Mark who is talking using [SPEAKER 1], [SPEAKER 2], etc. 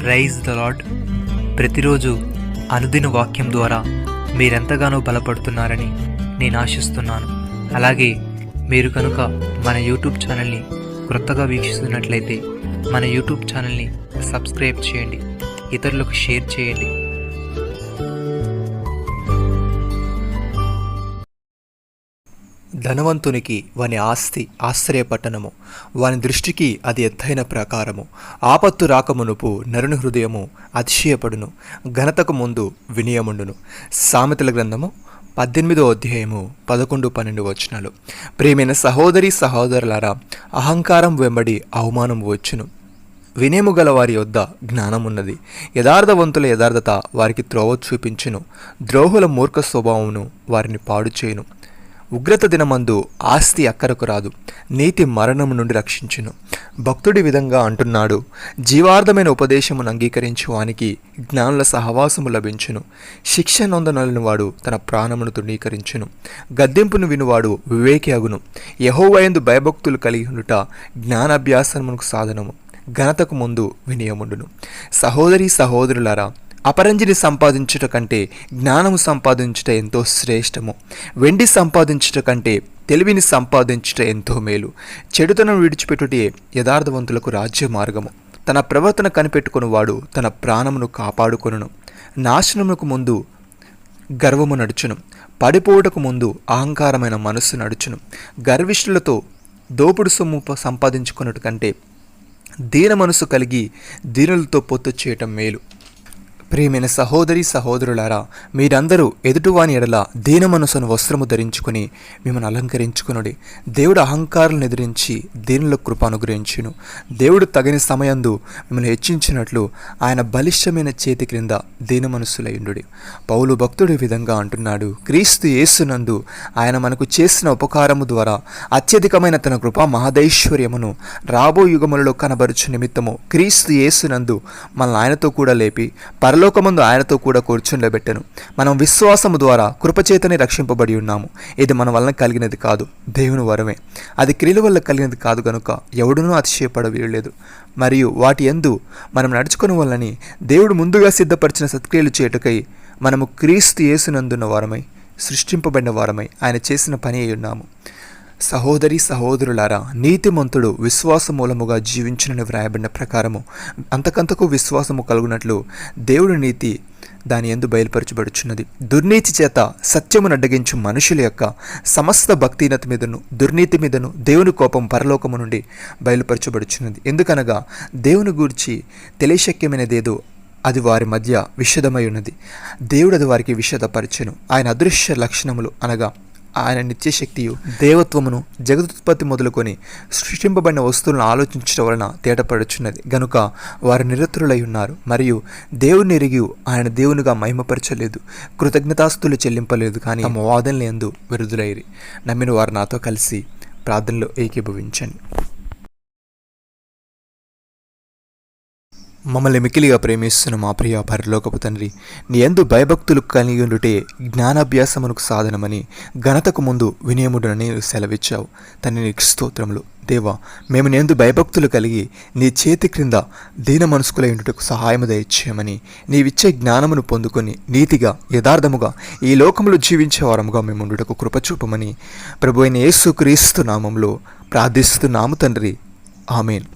[SPEAKER 1] Rise the lord. ప్రతిరోజు అనుదిన వాక్యం ద్వారా మీరెంతగానో బలపడుతున్నారని నేను ఆశిస్తున్నాను. అలాగే మీరు కనుక మన యూట్యూబ్ ఛానల్ని క్రొత్తగా వీక్షిస్తున్నట్లయితే మన యూట్యూబ్ ఛానల్ని సబ్స్క్రైబ్ చేయండి, ఇతరులకు షేర్ చేయండి.
[SPEAKER 2] ధనవంతునికి వాని ఆస్తి ఆశ్చర్యపట్టణము, వాని దృష్టికి అది ఎత్తైన ప్రాకారము. ఆపత్తు రాకమునుపు నరుని హృదయము అతిశయపడును, ఘనతకు ముందు వినయముండును. సామెతల గ్రంథము 18వ అధ్యాయము 11-12 వచనాలు. ప్రియమైన సహోదరి సహోదరులారా, అహంకారం వెంబడి అవమానం వచ్చును, వినేము గల వారి యొద్ద జ్ఞానమున్నది. యథార్థవంతుల యథార్థత వారికి త్రోవ చూపించును, ద్రోహుల మూర్ఖ స్వభావమును వారిని పాడు చేయును. ఉగ్రత దినమందు ఆస్తి అక్కరకు రాదు, నీతి మరణము నుండి రక్షించును. భక్తుడి విధంగా అంటున్నాడు, జీవార్థమైన ఉపదేశమును అంగీకరించు వానికి జ్ఞానుల సహవాసము లభించును. శిక్ష నొందనొల్లని వాడు తన ప్రాణమును తృణీకరించును, గద్దెంపును వినువాడు వివేకి అగును. యెహోవాయందు భయభక్తులు కలిగి ఉండుట జ్ఞానాభ్యాసమునకు సాధనము, ఘనతకు ముందు వినయముండును. సహోదరి సహోదరులారా, అపరంజిని సంపాదించుట కంటే జ్ఞానము సంపాదించుట ఎంతో శ్రేష్టము. వెండి సంపాదించుట కంటే తెలివిని సంపాదించుట ఎంతో మేలు. చెడుతనం విడిచిపెట్టుటే యథార్థవంతులకు రాజ్య మార్గము. తన ప్రవర్తన కనిపెట్టుకుని వాడు తన ప్రాణమును కాపాడుకొనును. నాశనమునకు ముందు గర్వము నడుచును, పడిపోవుటకు ముందు అహంకారమైన మనస్సు నడుచును. గర్విష్ఠులతో దోపుడు సొమ్ము సంపాదించుకున్నట్టు కంటే దీన మనసు కలిగి దీనులతో పొత్తు చేయటం మేలు. ప్రియమైన సహోదరి సహోదరులారా, మీరందరూ ఎదుటివాని ఎడల దీన మనసును వస్త్రము ధరించుకుని మిమ్మల్ని అలంకరించుకునుడి. దేవుడు అహంకారాలను ఎదిరించి దీనులకు కృప అనుగ్రహించును. దేవుడు తగిన సమయందు మిమ్మల్ని హెచ్చించినట్లు ఆయన బలిష్టమైన చేతి క్రింద దీన మనస్సులయుండుడి. పౌలు భక్తుడి విధంగా అంటున్నాడు, క్రీస్తు యేసునందు ఆయన మనకు చేసిన ఉపకారము ద్వారా అత్యధికమైన తన కృపా మహదైశ్వర్యమును రాబో యుగములలో కనబరుచు నిమిత్తము క్రీస్తు యేసునందు మనల్ని ఆయనతో కూడా లేపి పరలోకమందు ఆయనతో కూడా కూర్చుండబెట్టెను. మనం విశ్వాసము ద్వారా కృపచేతనే రక్షింపబడి ఉన్నాము. ఇది మన వలన కలిగినది కాదు, దేవుని వరమే. అది క్రియల వల్ల కలిగినది కాదు గనుక ఎవడునూ అతిశయపడ వీయలేదు. మరియు వాటి యందు మనం నడుచుకుని వల్లని దేవుడు ముందుగా సిద్ధపరిచిన సత్క్రియలు చేయుటకై మనము క్రీస్తు యేసునందున్న వారమై సృష్టింపబడిన వారమై ఆయన చేసిన పని అయి ఉన్నాము. సహోదరి సహోదరులారా, నీతిమంతుడు విశ్వాస మూలముగా జీవించునని వ్రాయబడిన ప్రకారము అంతకంతకు విశ్వాసము కలుగునట్లు దేవుడి నీతి దాని యందు బయలుపరచబడుచున్నది. దుర్నీతి చేత సత్యమును అడ్డగించు మనుషుల యొక్క సమస్త భక్తిహీనత మీదను దుర్నీతి మీదను దేవుని కోపం పరలోకము నుండి బయలుపరచబడుచున్నది. ఎందుకనగా దేవుని గూర్చి తెలియశక్యమైనదేదో అది వారి మధ్య విషదమై ఉన్నది. దేవుడు అది వారికి విషదపరచెను. ఆయన అదృశ్య లక్షణములు అనగా ఆయన నిత్యశక్తియు దేవత్వమును జగదుత్పత్తి మొదలుకొని సృష్టింపబడిన వస్తువులను ఆలోచించడం వలన తేటపడుచున్నది గనుక వారు నిరతులై ఉన్నారు. మరియు దేవుని ఎరిగి ఆయన దేవునిగా మహిమపరచలేదు, కృతజ్ఞతాస్తులు చెల్లింపలేదు, కానీ తమ వాదనలు యందు విరుద్ధులైరి. నమ్మిన వారు నాతో కలిసి ప్రార్థనలో ఏకీభవించండి. మమ్మల్ని మిక్కిలిగా ప్రేమిస్తున్న మా ప్రియ పరలోకపు తండ్రి, నీ యందు భయభక్తులు కలిగి ఉండుటే జ్ఞానాభ్యాసమునకు సాధనమని ఘనతకు ముందు వినయముడనని సెలవిచ్చావు. తండ్రి, నీకు స్తోత్రములు. దేవా, మేము నీ యందు భయభక్తులు కలిగి నీ చేతి క్రింద దీన మనస్కులై ఉండుటకు సహాయము దయచేయమని, నీవిచ్చే జ్ఞానమును పొందుకొని నీతిగా యథార్థముగా ఈ లోకములో జీవించే వారముగా మేము ఉండుటకు కృపచూపమని ప్రభువైన యేసుక్రీస్తు నామములో ప్రార్థిస్తున్నాము తండ్రి. ఆమేన్.